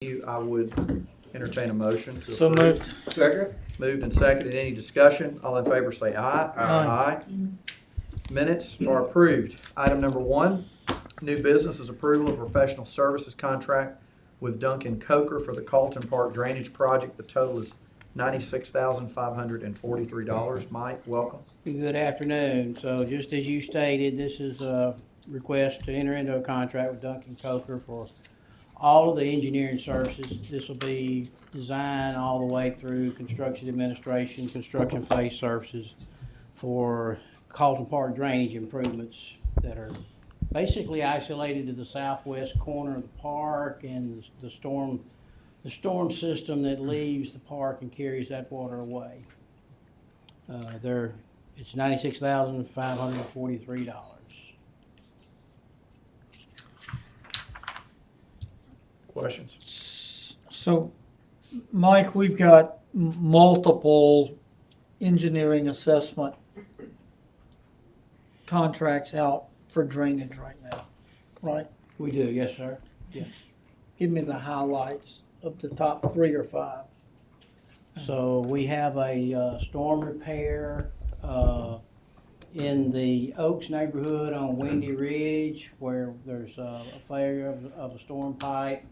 I would entertain a motion to So approve. moved. Second? Moved and seconded. Any discussion? All in favor say aye. Aye. Minutes are approved. Item number 1, new business is approval of professional services contract with Duncan Coker for the Carlton Park Drainage Project. The total is $96,543. Mike, welcome. Good afternoon. So just as you stated, this is a request to enter into a contract with Duncan Coker for all of the engineering services. This will be design all the way through construction administration, construction phase services for Carlton Park drainage improvements that are basically isolated to the southwest corner of the park and the storm system that leaves the park and carries that water away. It's $96,543. Questions? So, Mike, we've got multiple engineering assessment contracts out for drainage right now, right? We do, yes, sir. Yes. Give me the highlights of the top 3 or 5. So we have a storm repair in the Oaks neighborhood on Windy Ridge where there's a failure of a storm pipe,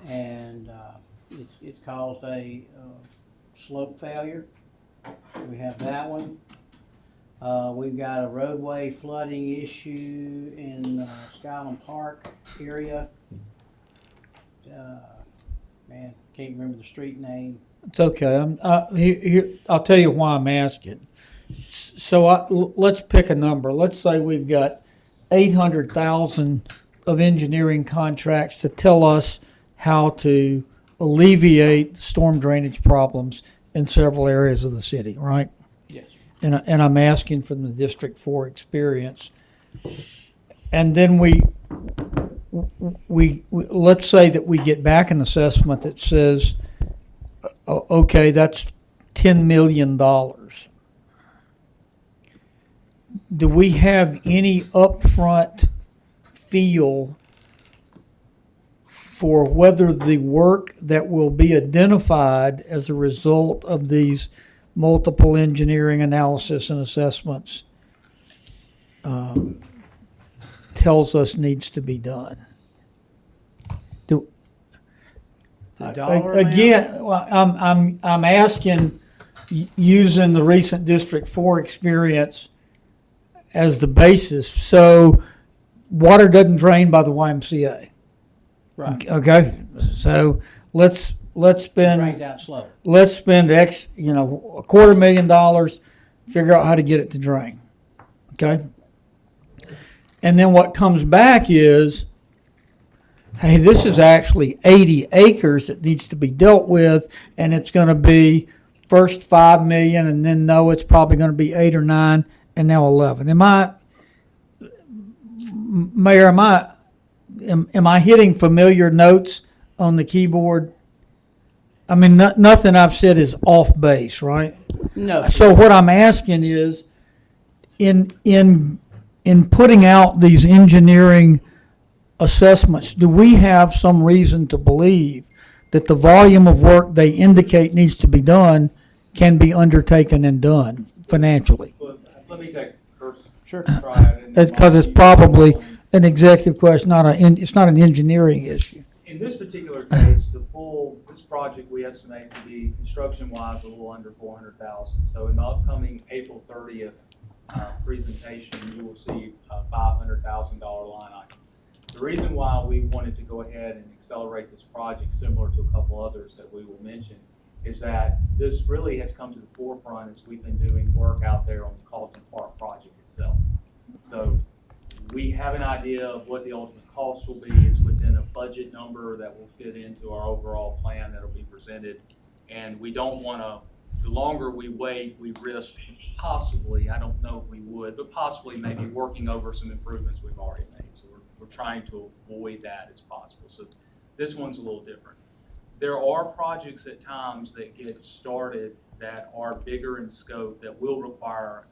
and it's caused a slope failure. We have that one. We've got a roadway flooding issue in Skyland Park area. Man, can't remember the street name. It's okay. I'll tell you why I'm asking. So let's pick a number. Let's say we've got 800,000 of engineering contracts to tell us how to alleviate storm drainage problems in several areas of the city, right? Yes. And I'm asking from the District 4 experience. And then we let's say that we get back an assessment that says, okay, that's $10 million. Do we have any upfront feel for whether the work that will be identified as a result of these multiple engineering analysis and assessments tells us needs to be done? The dollar Again, amount? well, I'm asking using the recent District 4 experience as the basis. So water doesn't drain by the YMCA. Right. Okay, so let's Drains spend out slow. $250,000, figure out how to get it to drain. Okay, and then what comes back is, hey, this is actually 80 acres that needs to be dealt with, and it's going to be first $5 million, and then no, it's probably going to be 8 or 9, and now 11. Mayor? Am I hitting familiar notes on the keyboard? I mean, nothing I've said is off base, right? No. So what I'm asking is, in putting out these engineering assessments, do we have some reason to believe that the volume of work they indicate needs to be done can be undertaken and done financially? Well, let me take first Sure. try it. and That's because it's Mike, probably an executive question, it's not an engineering issue. in this particular case, this project we estimate to be construction-wise a little under 400,000. So in the upcoming April 30th presentation, you will see a $500,000 line item. The reason why we wanted to go ahead and accelerate this project, similar to a couple others that we will mention, is that this really has come to the forefront as we've been doing work out there on the Carlton Park project itself. So we have an idea of what the ultimate cost will be. It's within a budget number that will fit into our overall plan that will be presented. And we don't want to, the longer we wait, we risk possibly, I don't know if we would, but possibly maybe working over some improvements we've already made. So we're trying to avoid that as possible. So this one's a little different. There are projects at times that get started that are bigger in scope that will require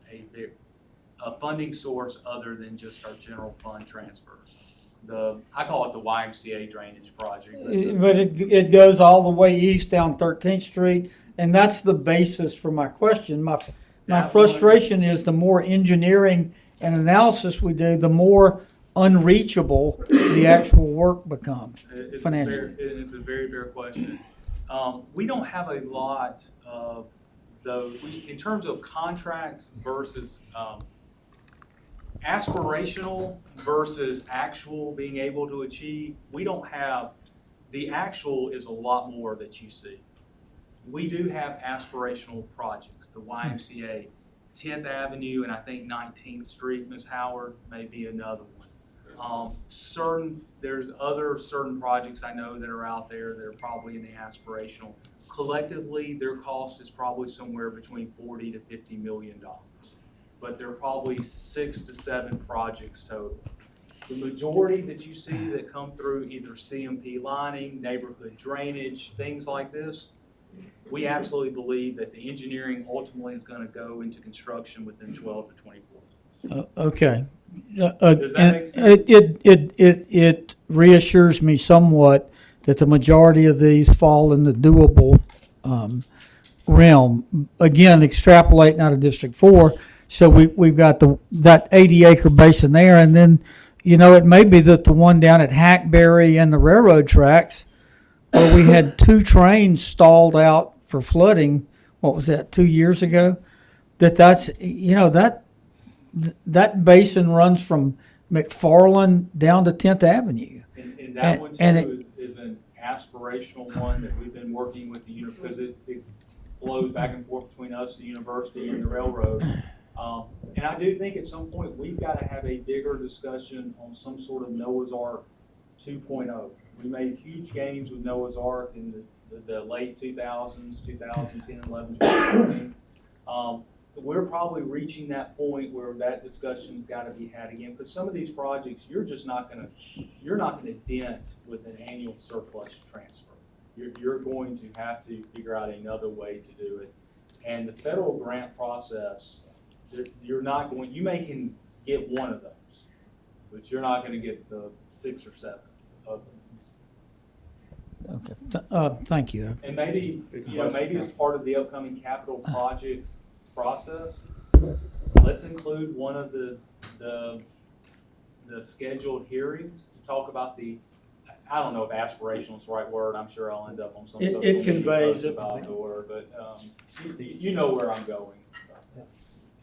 a funding source other than just our general fund transfers. I call it the YMCA drainage project. But it goes all the way east down 13th Street, and that's the basis for my question. My That frustration is the more engineering and analysis we do, the more unreachable the actual work becomes financially. It's a very fair question. We don't have a lot of in terms of contracts versus aspirational versus actual being able to achieve, we don't have, the actual is a lot more that you see. We do have aspirational projects, the YMCA, 10th Avenue, and I think 19th Street, Ms. Howard, may be another one. There's other certain projects I know that are out there that are probably in the aspirational. Collectively, their cost is probably somewhere between $40 to $50 million, but there are probably 6 to 7 projects total. The majority that you see that come through either CMP lining, neighborhood drainage, things like this, we absolutely believe that the engineering ultimately is going to go into construction within 12 to 24 months. Okay. Does that make sense? It reassures me somewhat that the majority of these fall in the doable realm. Again, extrapolating out of District 4, so we've got that 80-acre basin there, and then, it may be that the one down at Hackberry and the railroad tracks, where we had 2 trains stalled out for flooding, what was that, 2 years ago? That's that basin runs from McFarland down to 10th Avenue. And that one too is an aspirational one that we've been working with the because it flows back and forth between us, the university, and the railroad. And I do think at some point we've got to have a bigger discussion on some sort of Noah's Ark 2.0. We made huge gains with Noah's Ark in the late 2000s, 2010, 11, 2013. We're probably reaching that point where that discussion's got to be had again, because some of these projects you're not going to dent with an annual surplus transfer. You're going to have to figure out another way to do it, and the federal grant process, you can get one of those, but you're not going to get the 6 or 7 of them. Okay. Thank you. And maybe as part of the upcoming capital project process, let's include one of the scheduled hearings to talk about I don't know if aspirational is the right word. I'm sure I'll end up on some social media conveys post it. about the word, but you know where I'm going.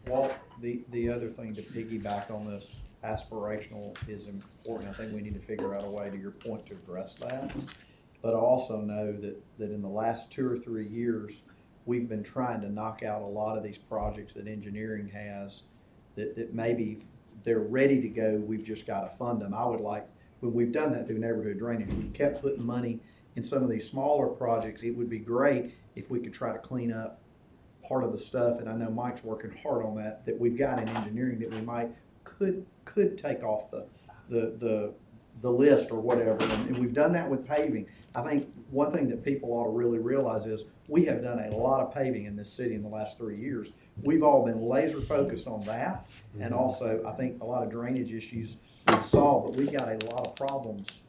Walt, the other thing to piggyback on this, aspirational is important. I think we need to figure out a way, to your point, to address that. But I also know that in the last 2 or 3 years, we've been trying to knock out a lot of these projects that engineering has that maybe they're ready to go. We've just got to fund them. I would like, when we've done that through neighborhood drainage, we've kept putting money in some of these smaller projects. It would be great if we could try to clean up part of the stuff, and I know Mike's working hard on that we've got in engineering that we could take off the list or whatever, and we've done that with paving. I think one thing that people ought to really realize is we have done a lot of paving in this city in the last 3 years. We've all been laser focused on that, and also I think a lot of drainage issues we've solved, but we've got a lot of problems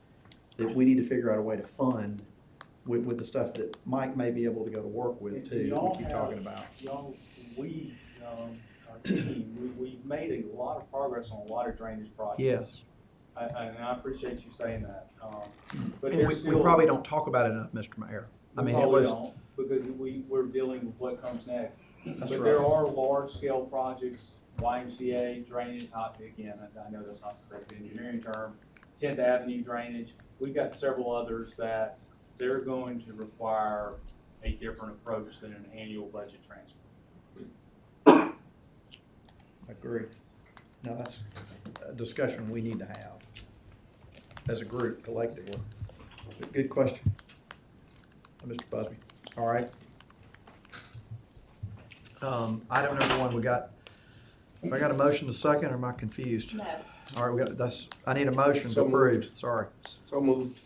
that we need to figure out a way to fund with the stuff that Mike may be able to go to work with too, that we keep talking about. Our team, we've made a lot of progress on a lot of drainage projects. Yes. And I appreciate you saying that. But We probably don't talk about it enough, Mr. Mayor. I mean, it was. Don't, because we're dealing with what comes next. That's But right. there are large scale projects, YMCA drainage, again, I know that's not the correct engineering term, 10th Avenue drainage. We've got several others that they're going to require a different approach than an annual budget transfer. I agree. No, that's a discussion we need to have as a group collectively. But good question, Mr. Busby. All right. Item number 1, I got a motion to second, or am I confused? No. All right, I need a motion to So approve. moved. Sorry. So moved.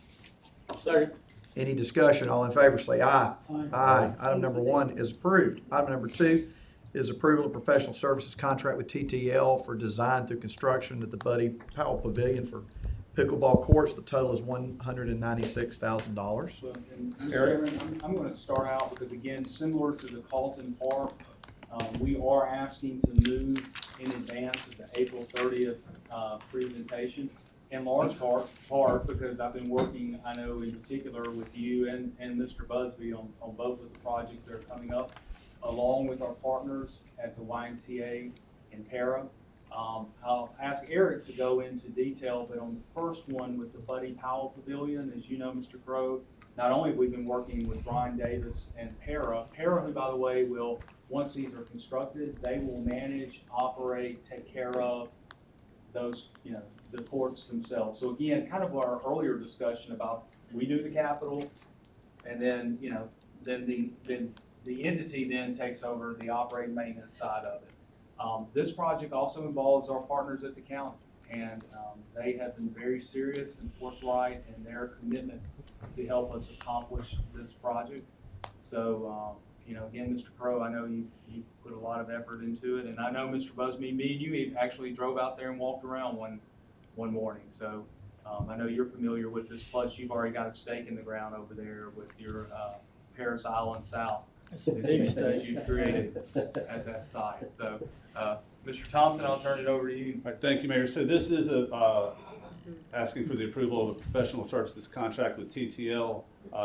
Second. Any discussion? All in favor say aye. Aye. Aye. Item number 1 is approved. Item number 2 is approval of professional services contract with TTL for design through construction at the Buddy Powell Pavilion for pickleball courts, the total is $196,000. Well, and Mr. Eric? Chairman, I'm gonna start out because again, similar to the Carlton Park, we are asking to move in advance of the April 30th, presentation. In large part because I've been working, I know in particular with you and Mr. Busby on both of the projects that are coming up, along with our partners at the YMCA and Para. I'll ask Eric to go into detail, but on the first one with the Buddy Powell Pavilion, as you know, Mr. Crowe, not only have we been working with Brian Davis and Para, who, by the way, will, once these are constructed, they will manage, operate, take care of those, the courts themselves. So again, kind of our earlier discussion about, we do the capital, and then, then the entity then takes over the operating maintenance side of it. This project also involves our partners at the county, and they have been very serious and forthright in their commitment to help us accomplish this project. So, again, Mr. Crowe, I know you put a lot of effort into it, and I know Mr. Busby, me and you actually drove out there and walked around one morning. So I know you're familiar with this, plus you've already got a stake in the ground over there with your Paris Island South. It's a big That state. you created at that site. So, Mr. Thompson, I'll turn it over to you. All right, thank you, Mayor. So this is asking for the approval of a professional services contract with TTL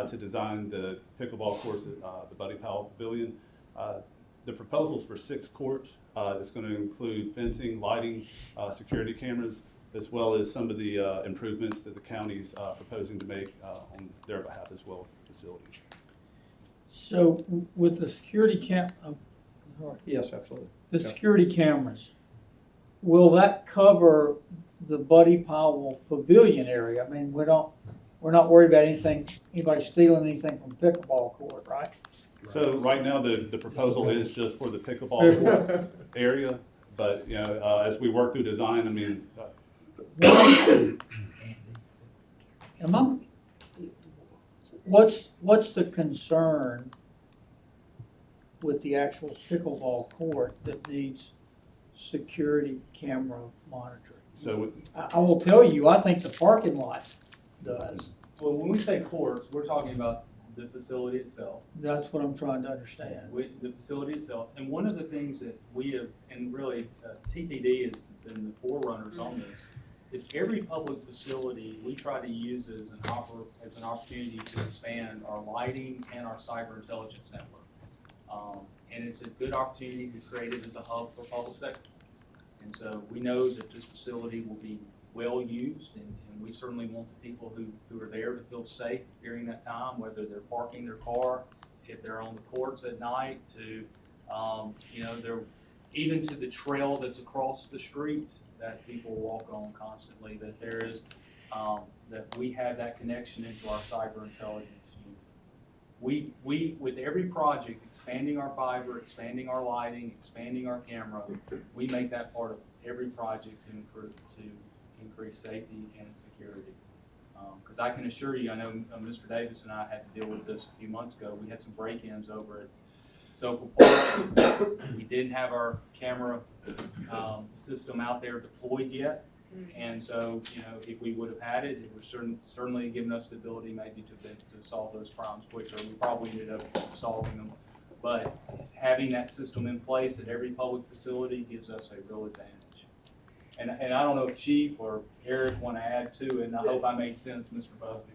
to design the pickleball courts at the Buddy Powell Pavilion. The proposal's for 6 courts. It's going to include fencing, lighting, security cameras, as well as some of the improvements that the county's proposing to make on their behalf, as well as the facility. So with the security Yes, absolutely. the Yeah. security cameras, will that cover the Buddy Powell Pavilion area? I mean, we're not worried about anybody stealing anything from pickleball court, right? So right now, the proposal is just for the pickleball court area, but, as we work through design, I mean, What's the concern with the actual pickleball court that needs security camera monitoring? so I will tell you, I think the parking lot does. Well, when we say courts, we're talking about the facility itself. That's what I'm trying to understand. With the facility itself. And one of the things that we have, and really TPD has been the forerunners on this, is every public facility we try to use as an opportunity to expand our lighting and our cyber intelligence network. And it's a good opportunity to create it as a hub for public sector. And so we know that this facility will be well used, and we certainly want the people who are there to feel safe during that time, whether they're parking their car, if they're on the courts at night, to they're even to the trail that's across the street that people walk on constantly, that there is that we have that connection into our cyber intelligence. We with every project, expanding our fiber, expanding our lighting, expanding our camera, we make that part of every project to increase safety and security. Because I can assure you, I know Mr. Davis and I had to deal with this a few months ago. We had some break-ins over at Sokol Park. We didn't have our camera system out there deployed yet. And so, if we would have had it, it would certainly given us the ability maybe to solve those crimes quicker. We probably ended up solving them. But having that system in place at every public facility gives us a real advantage. And I don't know if Chief or Eric want to add to it, and I hope I made sense, Mr. Busby.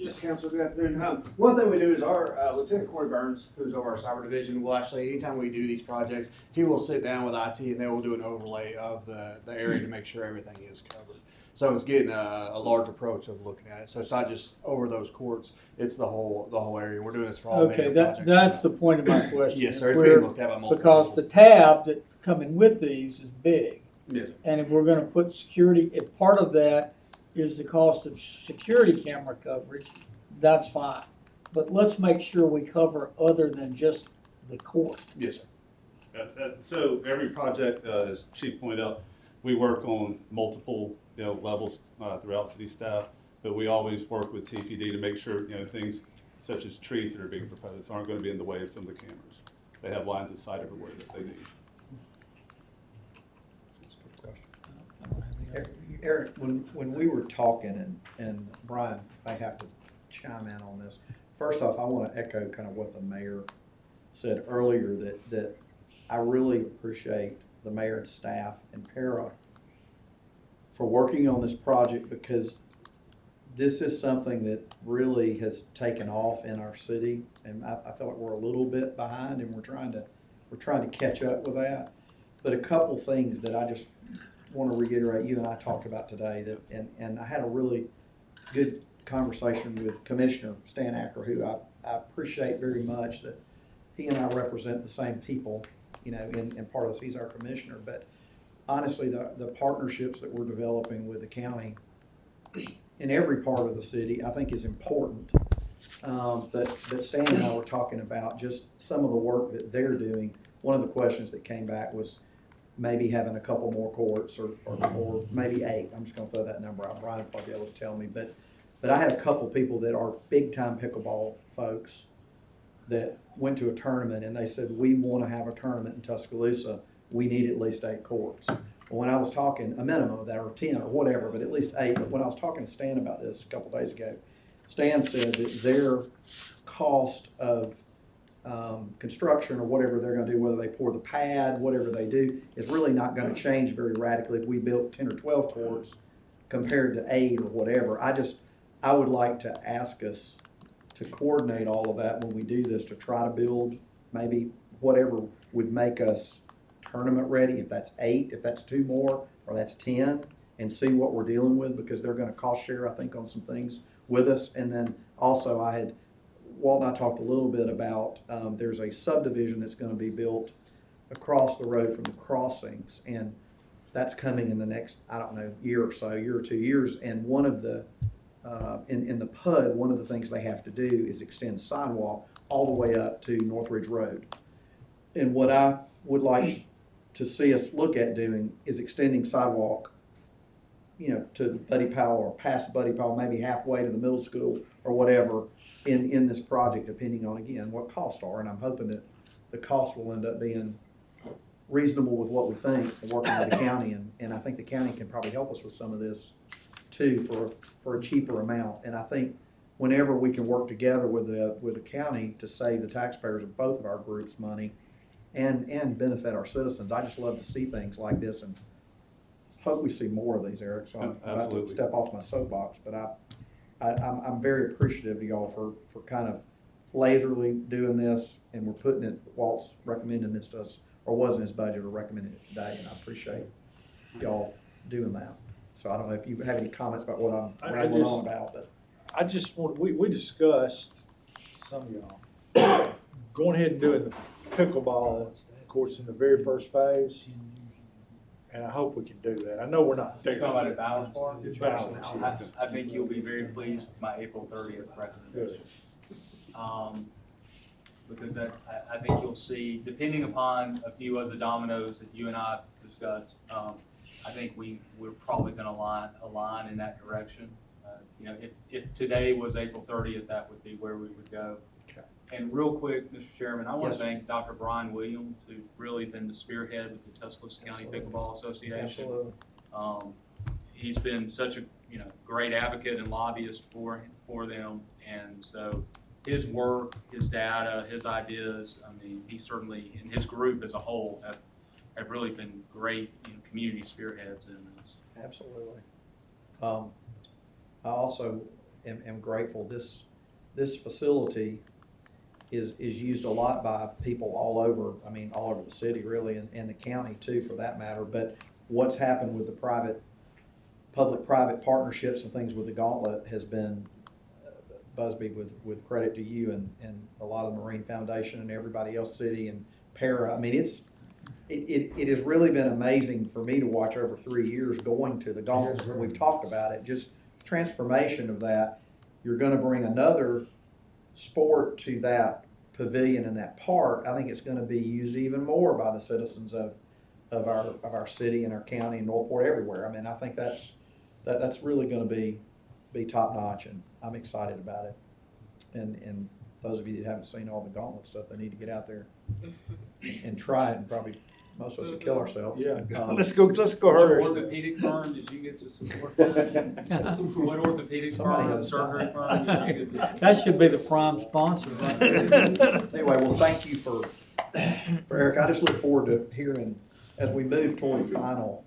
Yes, Council, good afternoon. One thing we do is our Lieutenant Corey Burns, who's over our cyber division, will actually, anytime we do these projects, he will sit down with IT and they will do an overlay of the area to make sure everything is covered. So it's getting a large approach of looking at it. So it's not just over those courts, it's the whole area. We're doing this for all major projects. That's the point of my question. Yes, sir. It's being looked at by multiple Because people. the tab that's coming with these is big. Yes, sir. And if we're gonna put security, if part of that is the cost of security camera coverage, that's fine. But let's make sure we cover other than just the court. Yes, sir. So every project, as Chief pointed out, we work on multiple levels throughout city staff, but we always work with TPD to make sure things such as trees that are being proposed aren't going to be in the way of some of the cameras. They have lines of sight everywhere that they need. I don't have any other- Eric, when we were talking, and Brian may have to chime in on this. First off, I want to echo kind of what the mayor said earlier, that I really appreciate the mayor and staff and para for working on this project, because this is something that really has taken off in our city, and I feel like we're a little bit behind, and we're trying to catch up with that. But a couple things that I just want to reiterate, you and I talked about today, and I had a really good conversation with Commissioner Stan Acker, who I appreciate very much, that he and I represent the same people, in part of this, he's our commissioner. But honestly, the partnerships that we're developing with the county in every part of the city, I think is important. But Stan and I were talking about just some of the work that they're doing. One of the questions that came back was maybe having a couple more courts, or maybe 8. I'm just gonna throw that number out. Brian will probably be able to tell me. But I had a couple people that are big-time pickleball folks that went to a tournament, and they said, we want to have a tournament in Tuscaloosa. We need at least 8 courts. Well, when I was talking, a minimum of that, or 10, or whatever, but at least 8. But when I was talking to Stan about this a couple days ago, Stan said that their cost of construction, or whatever they're gonna do, whether they pour the pad, whatever they do, is really not gonna change very radically if we built 10 or 12 courts compared to 8 or whatever. I would like to ask us to coordinate all of that when we do this, to try to build maybe whatever would make us tournament ready, if that's 8, if that's 2 more, or that's 10, and see what we're dealing with, because they're gonna cost share, I think, on some things with us. And then also Walt and I talked a little bit about, there's a subdivision that's gonna be built across the road from the crossings, and that's coming in the next, I don't know, year or 2 years. And one of the, in the PUD, one of the things they have to do is extend sidewalk all the way up to Northridge Road. And what I would like to see us look at doing is extending sidewalk, to Buddy Powell, or past Buddy Powell, maybe halfway to the middle school or whatever in this project, depending on, again, what costs are. And I'm hoping that the cost will end up being reasonable with what we think, working with the county. And I think the county can probably help us with some of this too, for a cheaper amount. And I think whenever we can work together with the county to save the taxpayers of both of our groups money and benefit our citizens, I just love to see things like this, and hope we see more of these, Eric. So I'm about to step off my soapbox, but I'm very appreciative to y'all for kind of laserly doing this, and we're putting it, Walt's recommending this to us, or was in his budget, or recommended it today, and I appreciate y'all doing that. So I don't know if you have any comments about what I'm rambling on about, but. I just want, we discussed, some of y'all, going ahead and doing the pickleball courts in the very first phase, and I hope we can do that. I know we're not You're there. talking about at Balance Park? Balance, yeah. I think you'll be very pleased with my April 30th recommendation. Because I think you'll see, depending upon a few of the dominoes that you and I discussed, I think we're probably gonna align in that direction. If today was April 30th, that would be where we would go. Okay. And real quick, Mr. Chairman, I want Yes, to thank Dr. Brian Williams, who's really been the spearhead with the Tuscaloosa County Absolutely. Pickleball Association. Absolutely. He's been such a great advocate and lobbyist for them, and so his work, his data, his ideas, I mean, he certainly, and his group as a whole, have really been great community spearheads in this. Absolutely. I also am grateful. This facility is used a lot by people all over, all over the city really, and the county too, for that matter. But what's happened with the public-private partnerships and things with the Gauntlet has been, Busby, with credit to you and a lot of the Marine Foundation and everybody else, city and para. It has really been amazing for me to watch over 3 years going to the Gauntlet. We've talked about it, just transformation of that. You're going to bring another sport to that pavilion and that park. I think it's going to be used even more by the citizens of our city and our county and Northport, everywhere. I think that's really going to be top notch, and I'm excited about it. And those of you that haven't seen all the Gauntlet stuff, they need to get out there and try it, and probably most of us would kill ourselves. Yeah, Um, let's go What hurt. orthopedic firm did you get to support that? What orthopedic Somebody firm, has a surgery sign. firm did you get to? That should be the prime sponsor right there. Anyway, well, thank you for Eric. I just look forward to hearing, as we move toward the final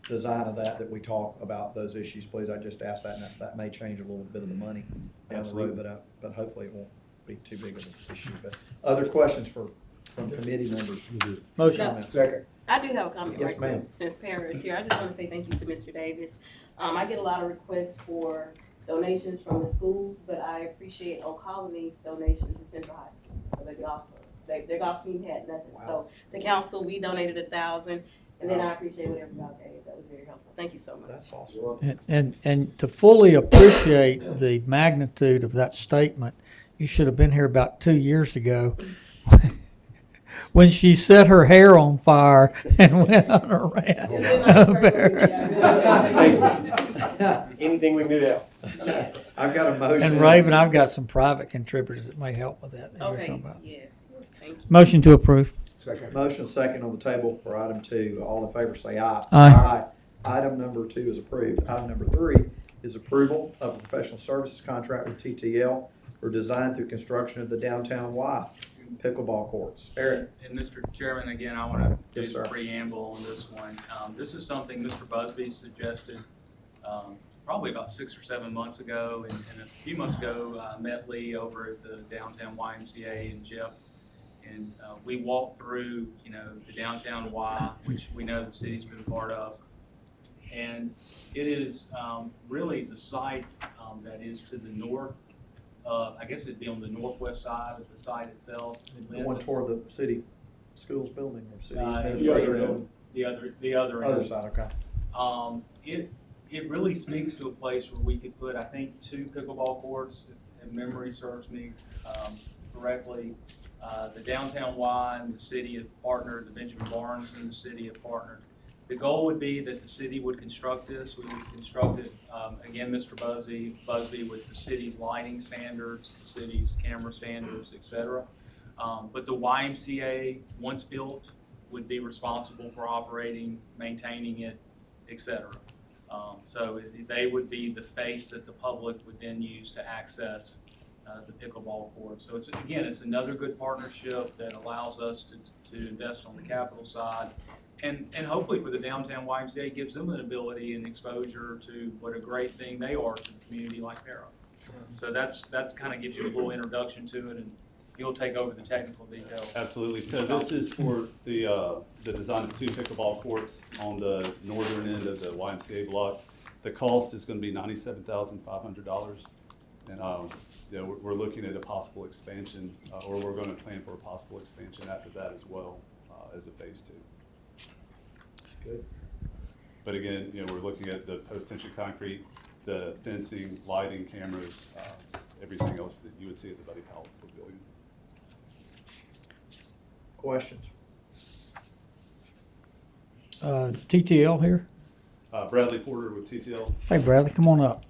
design of that we talk about those issues, please. I just ask that, and that may change a little bit of the money down the road, but hopefully it won't be too big of an issue. But other questions from committee members? Motion. Comments? Second. I do have a comment Yes, right quick, ma'am. since Para is here. I just want to say thank you to Mr. Davis. I get a lot of requests for donations from the schools, but I appreciate Old Colony's donation to Central High School for their golf clubs. Their golf team had nothing. So the council, we donated 1,000, and then I appreciate whatever y'all gave. That was very helpful. Thank you so much. That's awesome. And to fully appreciate the magnitude of that statement, you should have been here about 2 years ago when she set her hair on fire and went on a rant. Anything we can do to help. Yes. I've got a motion. And Raven, I've got some private contributors that may help with that you're Okay, talking about. yes, thank you. Motion to approve. Second. Motion second on the table for item 2. All in favor say aye. Aye. Item number 2 is approved. Item number 3 is approval of a professional services contract with TTL for design through construction of the downtown Y pickleball courts. Eric? And Mr. Chairman, again, I want to Yes, do sir. the preamble on this one. This is something Mr. Busby suggested probably about 6 or 7 months ago. And a few months ago, I met Lee over at the downtown YMCA and Jeff. And we walked through, the downtown Y, which we know the city's been a part of. And it is really the site that is to the north. I guess it'd be on the northwest side of the site itself. It lends Going us- toward the city schools building or city the administration other building? end. The other end. Other side, okay. It really speaks to a place where we could put, I think, 2 pickleball courts, if memory serves me correctly. The downtown Y and the city have partnered, the Benjamin Barnes and the city have partnered. The goal would be that the city would construct this. We would construct it, again, Mr. Busby, with the city's lighting standards, the city's camera standards, et cetera. But the YMCA, once built, would be responsible for operating, maintaining it, et cetera. So they would be the face that the public would then use to access the pickleball court. So it's another good partnership that allows us to invest on the capital side. And hopefully for the downtown YMCA, it gives them an ability and exposure to what a great thing they are to the community like Para. So that's kind of gives you a little introduction to it, and you'll take over the technical details. Absolutely. So this is for the design of 2 pickleball courts on the northern end of the YMCA block. The cost is going to be $97,500. And we're looking at a possible expansion, or we're going to plan for a possible expansion after that as well, as a phase 2. Good. But again, we're looking at the post-tension concrete, the fencing, lighting, cameras, everything else that you would see at the Buddy Powell Pavilion. Questions? TTL here. Bradley Porter with TTL. Hey, Bradley, come on up.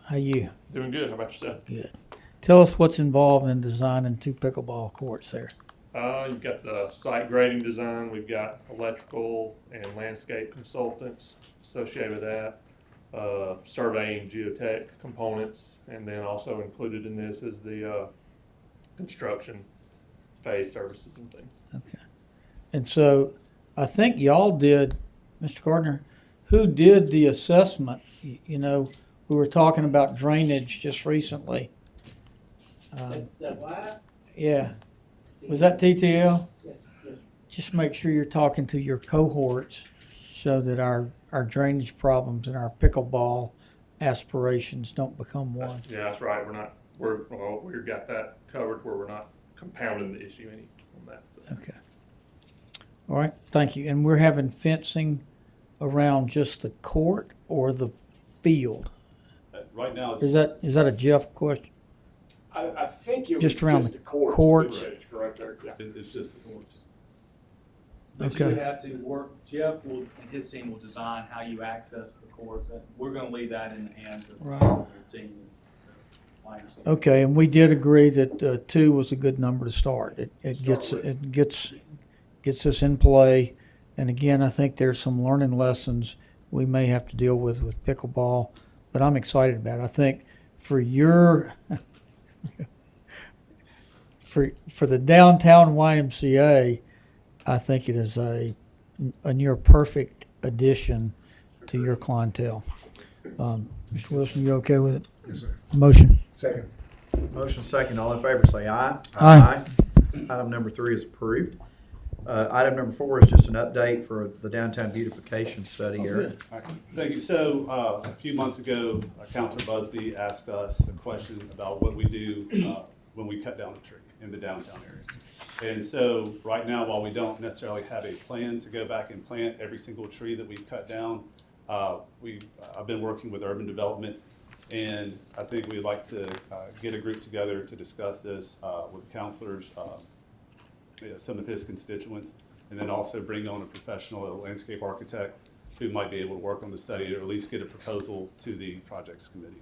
How you? Doing good. How about yourself? Good. Tell us what's involved in designing 2 pickleball courts there. You've got the site grading design. We've got electrical and landscape consultants associated with that. Surveying geotech components, and then also included in this is the construction phase services and things. Okay. And so I think y'all did, Mr. Gardner, who did the assessment? We were talking about drainage just recently. That why? Yeah. Was that TTL? Just make sure you're talking to your cohorts so that our drainage problems and our pickleball aspirations don't become one. Yeah, that's right. We've got that covered where we're not compounding the issue any on that. So. Okay. All right, thank you. And we're having fencing around just the court or the field? Right now, Is that a Jeff question? I think it was Just around just the the courts. courts. Correct, Eric? Yeah. it's just the courts. But you would Okay. have to work, Jeff will, and his team will design how you access the courts. We're gonna leave that in the hands of Right. your team. My understanding. Okay, and we did agree that 2 was a good number to start. It Start gets us in play. And again, I think there's some learning lessons we may have to deal with pickleball, but I'm excited about it. I think for your for the downtown YMCA, I think it is a near perfect addition to your clientele. Mr. Wilson, you okay with it? Yes, sir. Motion. Second. Motion second, all in favor say aye. Aye. Item number 3 is approved. Item number 4 is just an update for the downtown beautification study, Eric. All right, thank you. So, a few months ago, Councilor Busby asked us a question about what we do when we cut down a tree in the downtown area. And so, right now, while we don't necessarily have a plan to go back and plant every single tree that we've cut down, I've been working with urban development, and I think we'd like to get a group together to discuss this with councilors, some of his constituents, and then also bring on a professional, a landscape architect, who might be able to work on the study or at least get a proposal to the projects committee.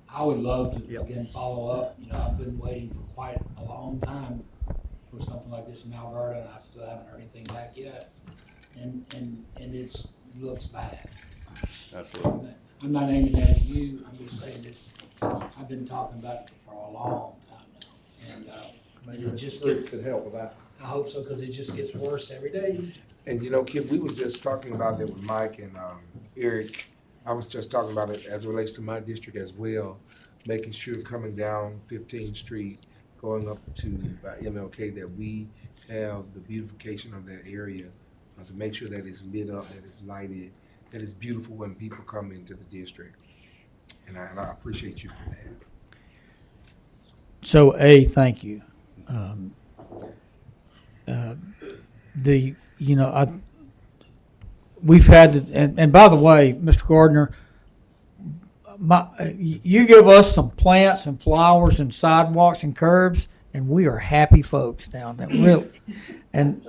I would love to, Yep. again, follow up. You know, I've been waiting for quite a long time for something like this in Alberta, and I still haven't heard anything back yet. And it looks bad. Absolutely. I'm not aiming that at you, I'm just saying it's, I've been talking about it for a long time now. And it just gets, Could help with that. I hope so, because it just gets worse every day. And you know, Kip, we was just talking about that with Mike and Eric. I was just talking about it as it relates to my district as well, making sure coming down 15th Street, going up to MLK, that we have the beautification of that area to make sure that it's lit up, that it's lighted, that it's beautiful when people come into the district. And I appreciate you for that. So, thank you. We've had, and by the way, Mr. Gardner, you give us some plants and flowers and sidewalks and curbs, and we are happy folks down there, really. And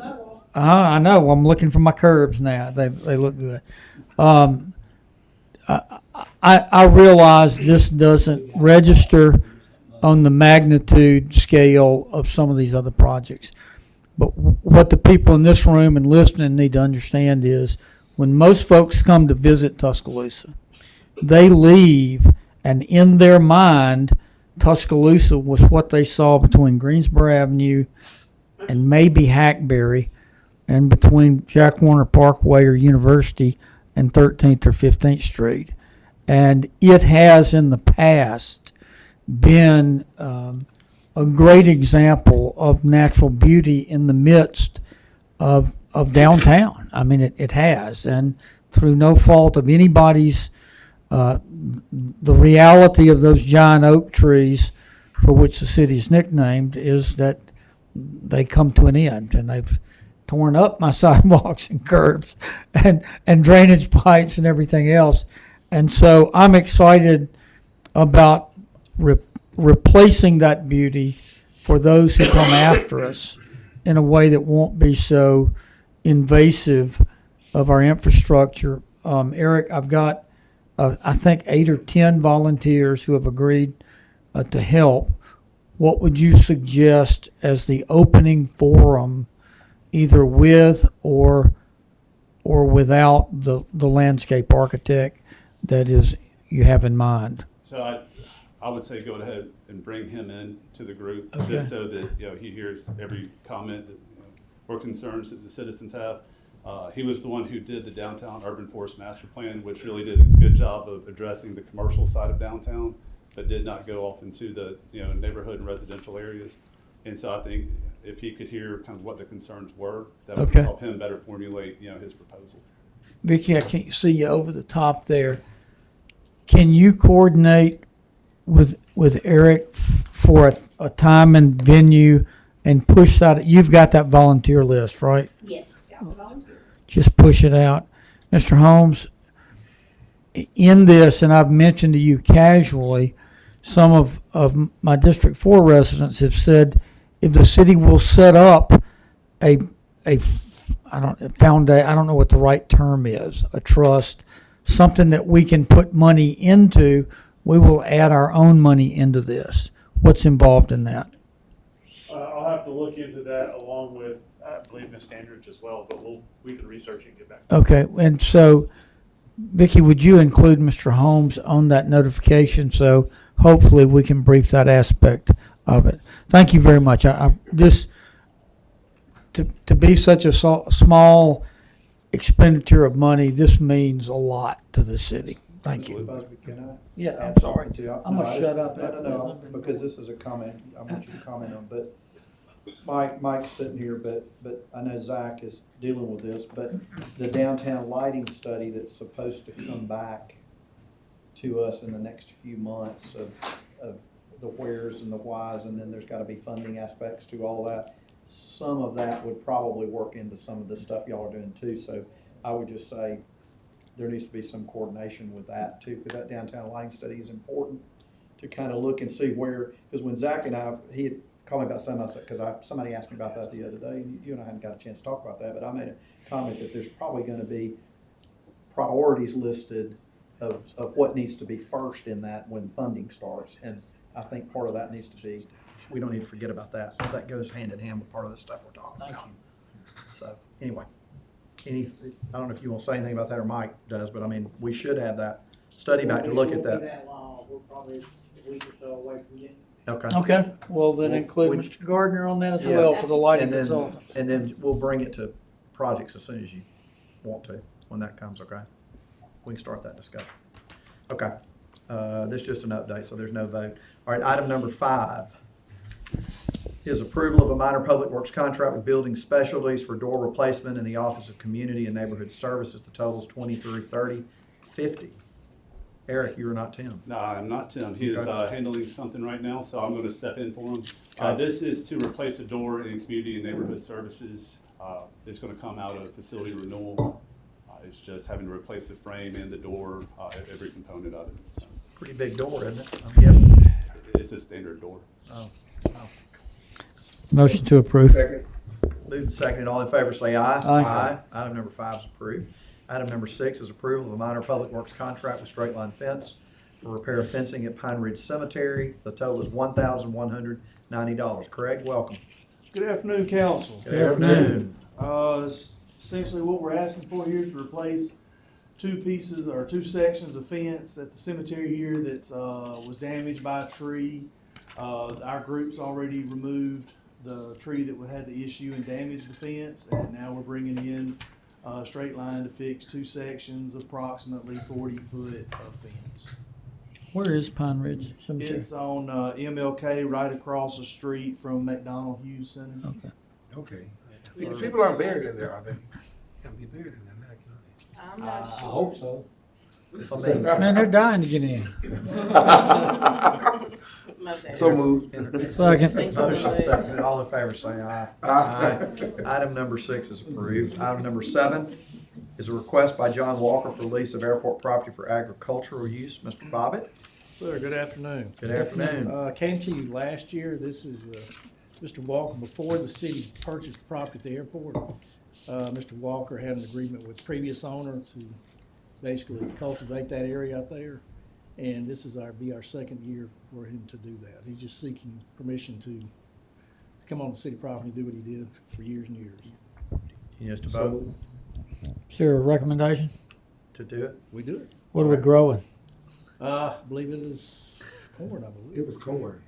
I know, I'm looking for my curbs now. They look good. I realize this doesn't register on the magnitude scale of some of these other projects. But what the people in this room and listening need to understand is when most folks come to visit Tuscaloosa, they leave, and in their mind, Tuscaloosa was what they saw between Greensboro Avenue and maybe Hackberry, and between Jack Warner Parkway or University and 13th or 15th Street. And it has in the past been a great example of natural beauty in the midst of downtown. I mean, it has, and through no fault of anybody's, the reality of those giant oak trees, for which the city is nicknamed, is that they come to an end, and they've torn up my sidewalks and curbs and drainage pipes and everything else. And so I'm excited about replacing that beauty for those who come after us in a way that won't be so invasive of our infrastructure. Eric, I've got, I think, 8 or 10 volunteers who have agreed to help. What would you suggest as the opening forum, either with or without the landscape architect that is you have in mind? So I would say go ahead and bring him in to the group, Okay. just so that, he hears every comment that, or concerns that the citizens have. He was the one who did the downtown urban forest master plan, which really did a good job of addressing the commercial side of downtown, but did not go off into the, neighborhood and residential areas. And so I think if he could hear kind of what the concerns were, that would Okay. help him better formulate, his proposal. Vicki, I can't see you over the top there. Can you coordinate with Eric for a time and venue and push that? You've got that volunteer list, right? Yes, got the volunteer. Just push it out. Mr. Holmes, in this, and I've mentioned to you casually, some of my District 4 residents have said if the city will set up a I don't know what the right term is, a trust, something that we can put money into. We will add our own money into this. What's involved in that? I'll have to look into that along with, I believe, Ms. Standridge as well, but we can research it and get back. Okay, and so, Vicki, would you include Mr. Holmes on that notification? So hopefully we can brief that aspect of it. Thank you very much. To be such a small expenditure of money, this means a lot to the city. Thank you. Busby, can I Yeah, add I'm sorry. something to- I'm No, gonna I shut just- up No, after no, that. because this is a comment, I want you to comment on, but Mike's sitting here, but I know Zach is dealing with this, but the downtown lighting study that's supposed to come back to us in the next few months of the wheres and the whys, and then there's gotta be funding aspects to all that. Some of that would probably work into some of the stuff y'all are doing too, so I would just say there needs to be some coordination with that too, because that downtown lighting study is important to kind of look and see where, because when Zach and he had called me about something else, because somebody asked me about that the other day, and you and I hadn't got a chance to talk about that, but I made a comment that there's probably gonna be priorities listed of what needs to be first in that when funding starts, and I think part of that needs to be, we don't need to forget about that. That goes hand in hand with part of the stuff we're talking about. So, anyway, I don't know if you want to say anything about that or Mike does, but I mean, we should have that study back to look at It won't be that. that long. We're probably a week or so away from getting. Okay. Okay, well then include We- Mr. Gardner on that as Yeah. well for the lighting And then, consultants. and then we'll bring it to projects as soon as you want to, when that comes, okay? We can start that discussion. Okay, this is just an update, so there's no vote. All right, item number 5 is approval of a minor public works contract with Building Specialties for door replacement in the Office of Community and Neighborhood Services. The total is $23,3050. Eric, you are not Tim. No, I'm not Tim. He is Okay. handling something right now, so I'm gonna step in for him. Okay. This is to replace a door in community and neighborhood services. It's gonna come out of facility renewal. It's just having to replace the frame and the door, every component of it. So Pretty big door, isn't it? I'm guessing. it's a standard door. Oh. Motion to approve. Second. Moved and seconded. All in favor say aye. Aye. Item number 5 is approved. Item number 6 is approval of a minor public works contract with Straight Line Fence for repair of fencing at Pine Ridge Cemetery. The total is $1,190. Craig, welcome. Good afternoon, council. Good afternoon. Essentially what we're asking for here is to replace two sections of fence at the cemetery here that's, was damaged by a tree. Our group's already removed the tree that had the issue and damaged the fence, and now we're bringing in Straight Line to fix two sections, approximately 40 foot of fence. Where is Pine Ridge Cemetery? It's on MLK, right across the street from McDonald Hughes Center. Okay. Okay. People aren't buried in there, are they? Can't be buried in there, can I'm I not sure. hope so. Man, they're dying to get in. My bad. So moved. Second. Thank you so Motion much. seconded. All in favor say aye. Aye. Item number 6 is approved. Item number 7 is a request by John Walker for lease of airport property for agricultural use. Mr. Bobbitt, Sir, good afternoon. good afternoon. Came to you last year. This is Mr. Walker. Before the city purchased the property at the airport, Mr. Walker had an agreement with the previous owner to basically cultivate that area out there. And this is be our second year for him to do that. He's just seeking permission to come on the city property and do what he did for years and years. Yes, to vote Is there a recommendation? to do it? We do it. What are we growing? I believe it is corn, I believe. It was corn.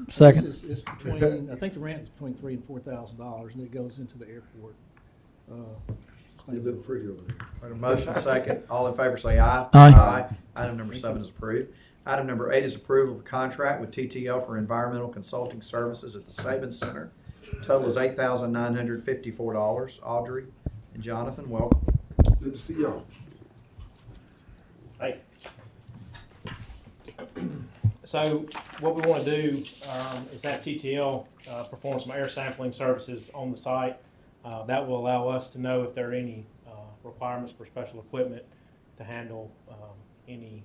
Second. It's between, I think the rent is between $3,000 and $4,000, and it goes into the airport. They look pretty over there. Got a motion second. All in favor say aye. Aye. Item number 7 is approved. Item number 8 is approval of a contract with TTL for environmental consulting services at the Saban Center. Total is $8,954. Audrey and Jonathan, welcome. Good to see y'all. Hey. So what we want to do is have TTL perform some air sampling services on the site. That will allow us to know if there are any requirements for special equipment to handle any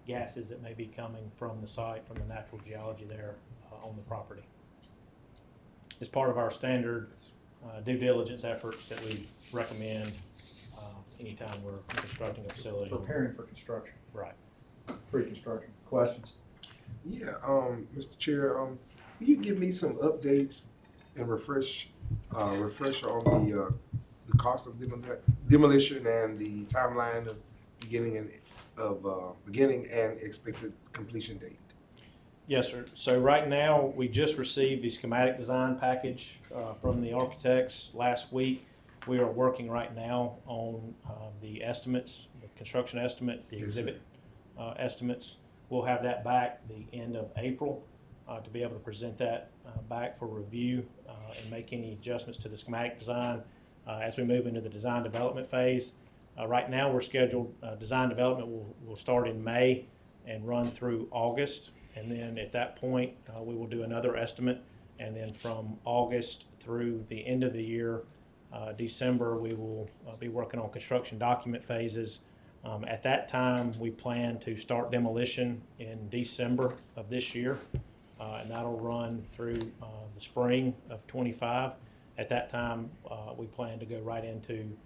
gases that may be coming from the site, from the natural geology there on the property. As part of our standard due diligence efforts that we recommend anytime we're constructing a facility. Preparing for construction, Right. pre-construction. Questions? Yeah, Mr. Chair, will you give me some updates and refresher on the cost of demolition and the timeline of beginning and expected completion date? Yes, sir. So right now, we just received the schematic design package from the architects last week. We are working right now on the estimates, the construction estimate, the exhibit estimates. We'll have that back the end of April to be able to present that back for review and make any adjustments to the schematic design as we move into the design development phase. Right now, we're scheduled, design development will start in May and run through August. And then at that point, we will do another estimate. And then from August through the end of the year, December, we will be working on construction document phases. At that time, we plan to start demolition in December of this year, and that'll run through the spring of '25. At that time, we plan to go right into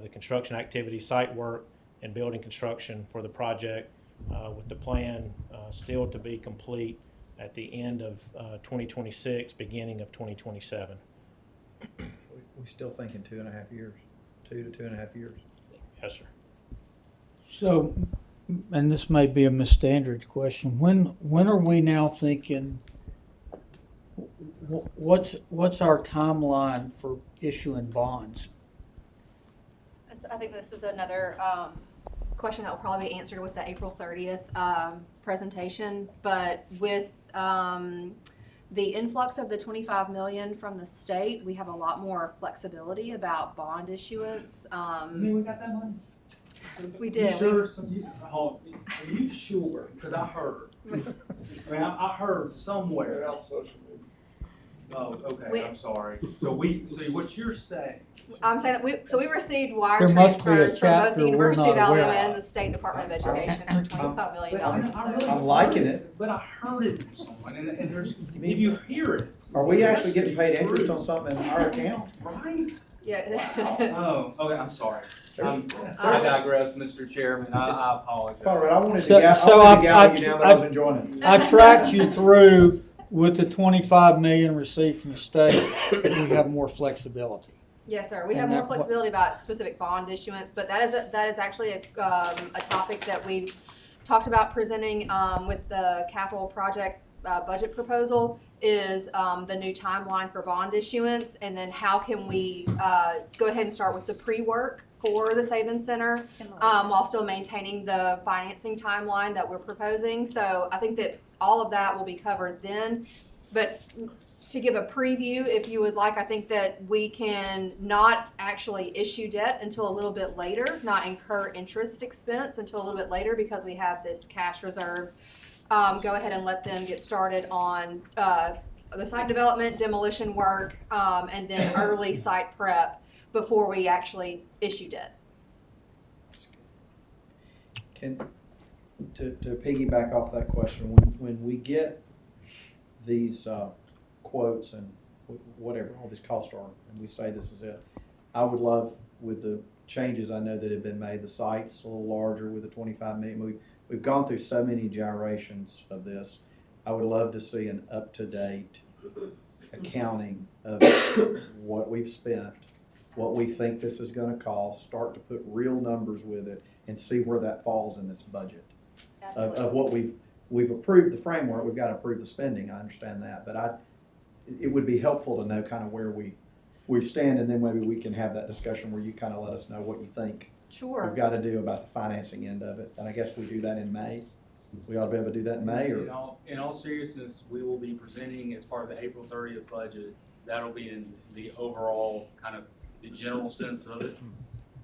the construction activity, site work, and building construction for the project, with the plan still to be complete at the end of 2026, beginning of 2027. We still thinking 2.5 years, 2 to 2.5 years. Yes, sir. So, and this may be a Ms. Standard question, when are we now thinking, what's our timeline for issuing bonds? I think this is another question that will probably be answered with the April 30th presentation. But with the influx of the $25 million from the state, we have a lot more flexibility about bond issuance. We got that money? We did. Are you sure? Because I heard. I heard somewhere. Oh, okay, I'm sorry. So what you're saying? I'm saying that we received wire There must be a transfers from both chapter the we're University of not aware Alabama of. and the State Department of Education for $25 million. I'm liking it. But I heard it from someone, and there's, if you hear it. Are we actually getting paid interest on something in our account? Right? Yeah. Oh, okay, I'm sorry. I digress, Mr. Chairman, I apologize. All right, I wanted to So gallon you down, but I was enjoying it. I tracked you through with the $25 million received from the state, we have more flexibility. Yes, sir. We And have more that- flexibility about specific bond issuance, but that is actually a topic that we talked about presenting with the capital project budget proposal is the new timeline for bond issuance, and then how can we go ahead and start with the pre-work for the Savings Center while still maintaining the financing timeline that we're proposing. So I think that all of that will be covered then. But to give a preview, if you would like, I think that we can not actually issue debt until a little bit later, not incur interest expense until a little bit later because we have this cash reserves. Go ahead and let them get started on the site development, demolition work, and then early site prep before we actually issue debt. To piggyback off that question, when we get these quotes and whatever all these costs are, and we say this is it, I would love, with the changes I know that have been made, the site's a little larger with the 25 million. We've gone through so many gyrations of this. I would love to see an up-to-date accounting of what we've spent, what we think this is going to cost, start to put real numbers with it, and see where that falls in this budget. Of what we've approved the framework, we've got to approve the spending. I understand that, but it would be helpful to know kind of where we stand, and then maybe we can have that discussion where you kind of let us know what you think Sure. we've got to do about the financing end of it. And I guess we do that in May. We ought to be able to do that in May, or In all seriousness, we will be presenting as part of the April 30th budget. That'll be in the overall kind of the general sense of it.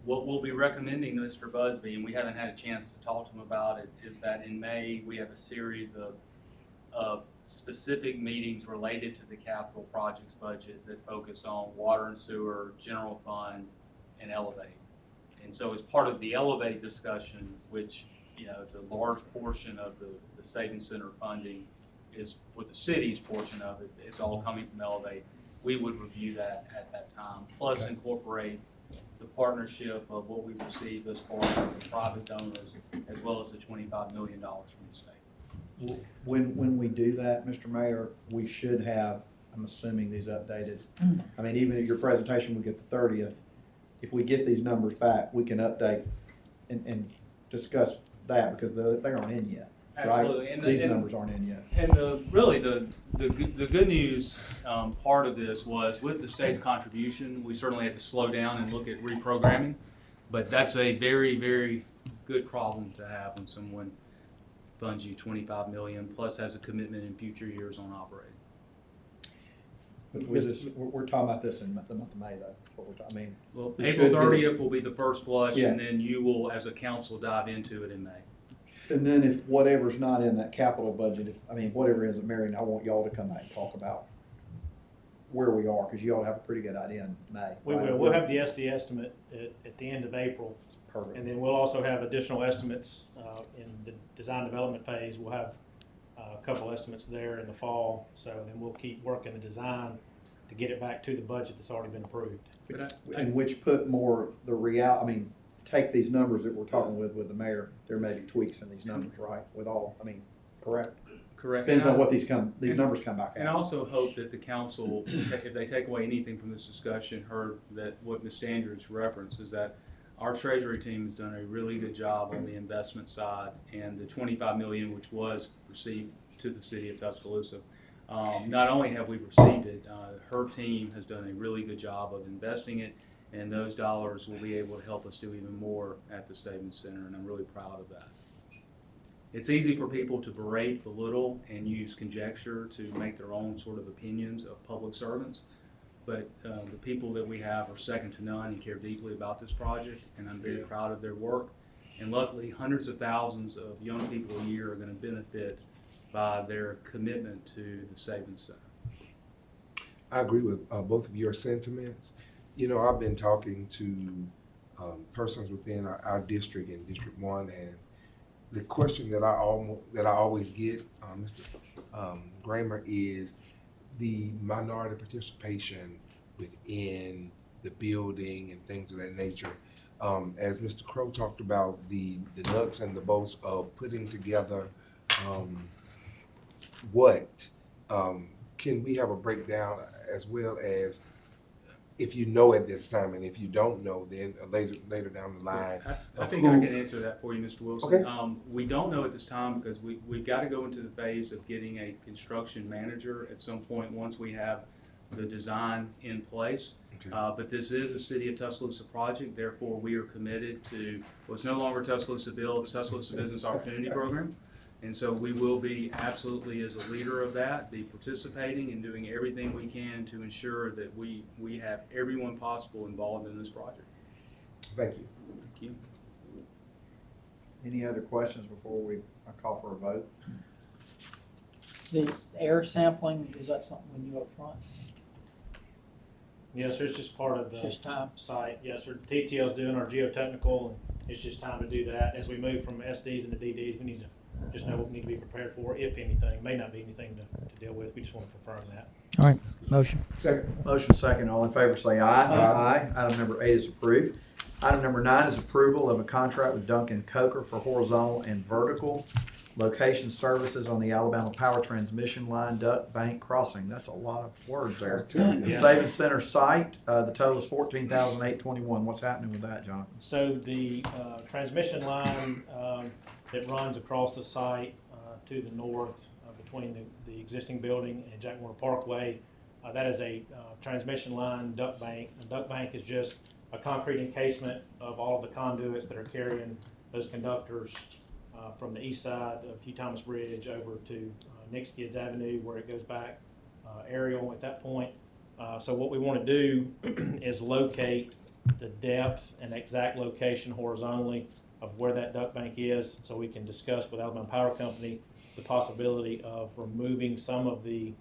What we'll be recommending to Mr. Busby, and we haven't had a chance to talk to him about it, is that in May, we have a series of specific meetings related to the capital projects budget that focus on water and sewer, general fund, and Elevate. And so as part of the Elevate discussion, which, you know, it's a large portion of the Savings Center funding is for the city's portion of it, it's all coming from Elevate. we would review that at that time, plus incorporate the partnership of what we've received thus far from the private donors, as well as the $25 million from the state. When we do that, Mr. Mayor, we should have, I'm assuming, these updated. I mean, even at your presentation, we get the 30th. If we get these numbers back, we can update and discuss that, because they aren't in yet, right? Absolutely. And These numbers aren't in yet. And really, the good news part of this was, with the state's contribution, we certainly had to slow down and look at reprogramming. But that's a very, very good problem to have when someone funds you $25 million plus has a commitment in future years on operating. But we're talking about this in the month of May, though. That's what we're talking. I mean, Well, it April should be- 30th will be the first blush, Yeah. and then you will, as a council, dive into it in May. and then if whatever's not in that capital budget, whatever isn't Marion, I want y'all to come back and talk about where we are, because you ought to have a pretty good idea in May. We right? will. We'll have the SD estimate at the end of April. Perfect. And then we'll also have additional estimates in the design development phase. We'll have a couple estimates there in the fall. So then we'll keep working the design to get it back to the budget that's already been approved. And which put more take these numbers that we're talking with the mayor, there may be tweaks in these numbers, right? Correct? Correct. Depends And on I- what these numbers come back And I at. also hope that the council, if they take away anything from this discussion, heard that what Ms. Standards referenced is that our treasury team has done a really good job on the investment side, and the $25 million, which was received to the city of Tuscaloosa. Not only have we received it, her team has done a really good job of investing it, and those dollars will be able to help us do even more at the Savings Center, and I'm really proud of that. It's easy for people to berate, belittle, and use conjecture to make their own sort of opinions of public servants. But the people that we have are second to none and care deeply about this project, and I'm very proud of their work. And luckily, hundreds of thousands of young people a year are going to benefit by their commitment to the Savings Center. I agree with both of your sentiments. You know, I've been talking to persons within our district in District 1, and the question that I always get, Mr. Gramer, is the minority participation within the building and things of that nature. As Mr. Crow talked about, the nuts and the bolts of putting together can we have a breakdown, as well as if you know at this time, and if you don't know, then later down the line. I think I can answer that for you, Mr. Wilson. Okay. We don't know at this time, because we've got to go into the phase of getting a construction manager at some point once we have the design in place. Okay. But this is a City of Tuscaloosa project, therefore we are committed to, well, it's no longer Tuscaloosa Bill, it's Tuscaloosa Business Opportunity Program. And so we will be absolutely, as a leader of that, be participating and doing everything we can to ensure that we have everyone possible involved in this project. Thank you. Thank you. Any other questions before I call for a vote? The air sampling, is that something we do up front? Yes, sir, it's just part of It's the just time. site. Yes, sir. TTL's doing our geotechnical, and it's just time to do that. As we move from SDs into DDs, we need to just know what we need to be prepared for, if anything. May not be anything to deal with. We just want to confirm that. All right, motion. Second. Motion second, all in favor say aye. Aye. Item number 8 is approved. Item number 9 is approval of a contract with Duncan Coker for horizontal and vertical location services on the Alabama Power Transmission Line Duck Bank Crossing. That's a lot of words there. The Yeah. Savings Center site, the total is $14,821. What's happening with that, Jonathan? So the transmission line that runs across the site to the north between the existing building and Jack Warner Parkway, that is a transmission line duct bank. The duct bank is just a concrete encasement of all of the conduits that are carrying those conductors from the east side of Hugh Thomas Bridge over to Nick Skids Avenue, where it goes back aerial at that point. So what we want to do is locate the depth and exact location horizontally of where that duct bank is, so we can discuss with Alabama Power Company the possibility of removing some of the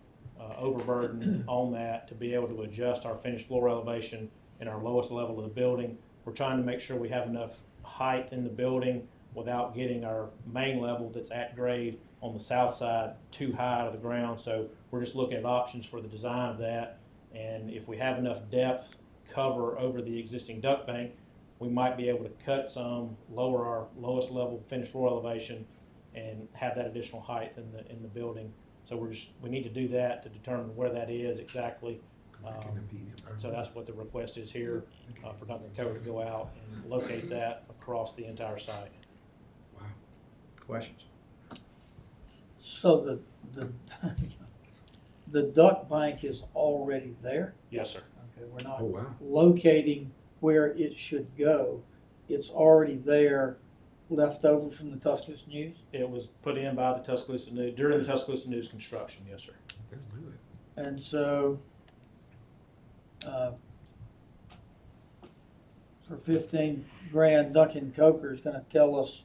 overburden on that to be able to adjust our finished floor elevation in our lowest level of the building. We're trying to make sure we have enough height in the building without getting our main level that's at grade on the south side too high out of the ground. So we're just looking at options for the design of that. And if we have enough depth cover over the existing duct bank, we might be able to cut some, lower our lowest level finished floor elevation, and have that additional height in the building. So we need to do that to determine where that is exactly. So that's what the request is here, for Duncan Cover to go out and locate that across the entire site. Questions? So the duct bank is already there? Yes, sir. Okay, we're not Oh, wow. locating where it should go. It's already there, left over from the Tuscaloosa News? It was put in by the Tuscaloosa News, during the Tuscaloosa News construction, yes, sir. That's good. And so, for 15 grand, Duncan Coker is gonna tell us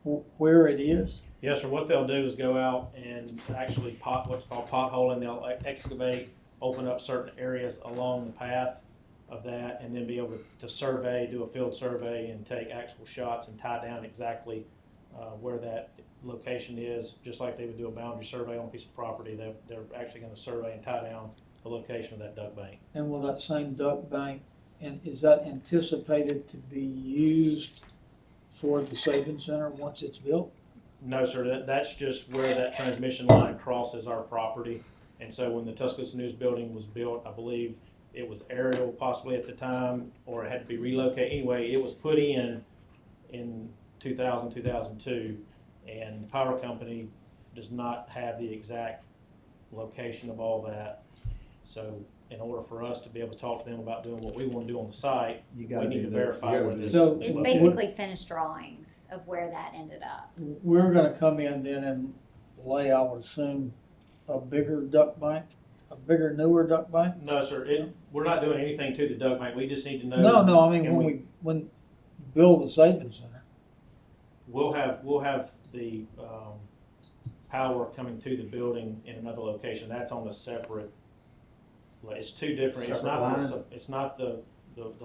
where it is? Yes, sir. What they'll do is go out and actually what's called potholing. They'll excavate, open up certain areas along the path of that, and then be able to survey, do a field survey, and take actual shots and tie down exactly where that location is, just like they would do a boundary survey on a piece of property. They're actually going to survey and tie down the location of that duct bank. And will that same duct bank, and is that anticipated to be used for the Sabin Center once it's built? No, sir. That's just where that transmission line crosses our property. And so when the Tuscaloosa News building was built, I believe it was aerial possibly at the time, or it had to be relocated. Anyway, it was put in 2000, 2002, and the power company does not have the exact location of all that. So in order for us to be able to talk to them about doing what we want to do on the site, You we gotta need do to that. verify You where gotta this. do- It's So- basically finished drawings of where that ended up. We're gonna come in then and lay, I would assume, a bigger duct bank, a bigger, newer duct bank? No, sir. We're not doing anything to the duct bank. We just need to know. No, I mean, can when you build the Sabin Center. We'll have the power coming to the building in another location. That's on a separate. It's two different. It's Separate not. line? It's not the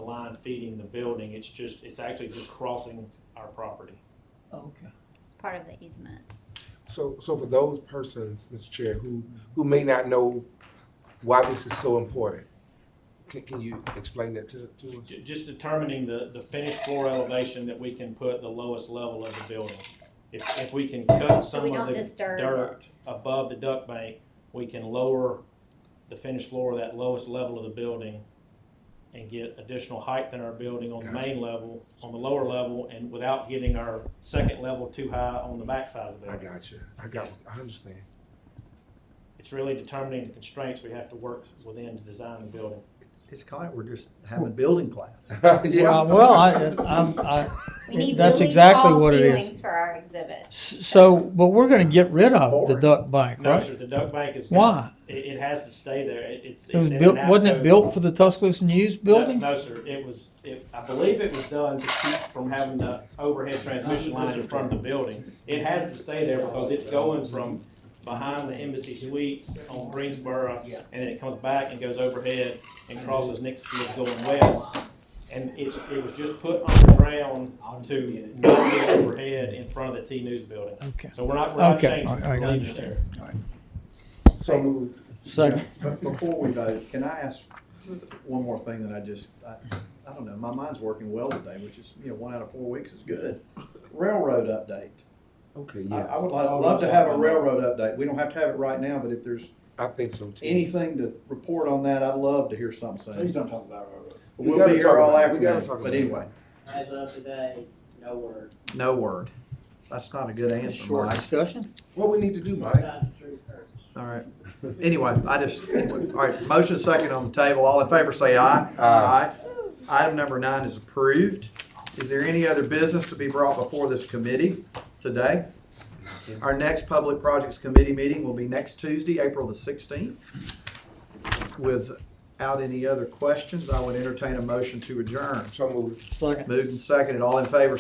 line feeding the building. It's actually just crossing our property. Okay. It's part of the easement. So for those persons, Mr. Chair, who may not know why this is so important, can you explain that to us? Just determining the finished floor elevation that we can put the lowest level of the building. If we can cut So some we of don't the disturb dirt it. above the duct bank, we can lower the finished floor of that lowest level of the building and get additional height in our building on the main level, on the lower level, and without getting our second level too high on the back side of the I building. got you. I understand. It's really determining the constraints we have to work within to design the building. It's kind of, we're just having building class. Yeah. Well, We need that's really exactly tall what it is. ceilings for our exhibit. So, but we're gonna get rid of the duct bank, No, right? sir, the duct bank is. Why? It has to stay there. It's It was in built, an wasn't it alcove. built for the Tuscaloosa News building? No, sir, I believe it was done to keep from having the overhead transmission line in front of the building. It has to stay there because it's going from behind the Embassy Suites on Greensboro, and then it comes back and goes overhead and crosses Nixfield going west. And it was just put underground to not be overhead in front of the T News building. Okay. So we're not Okay, changing. all right, I We're leaving it understand. there. All right. So moved. Second. But before we vote, can I ask one more thing that I don't know, my mind's working well today, which is, 1 out of 4 weeks is good. Railroad update. Okay, I yeah, would love to have a railroad update. We don't have to have it right now, but if there's I think so too. anything to report on that, I'd love to hear something Please soon. don't talk about railroad. We We'll gotta be talk here all about it. We gotta afternoon, talk but about it. anyway, As of today, no word. no word. That's not a good answer, Short Mike. discussion? What we need to do, Mike? Not the truth hurts. All right. Anyway, all right, motion second on the table. All in favor say aye. Aye. Item number 9 is approved. Is there any other business to be brought before this committee today? Our next Public Projects Committee meeting will be next Tuesday, April the 16th. Without any other questions, I would entertain a motion to adjourn. So moved. Second. Moved and seconded. All in favor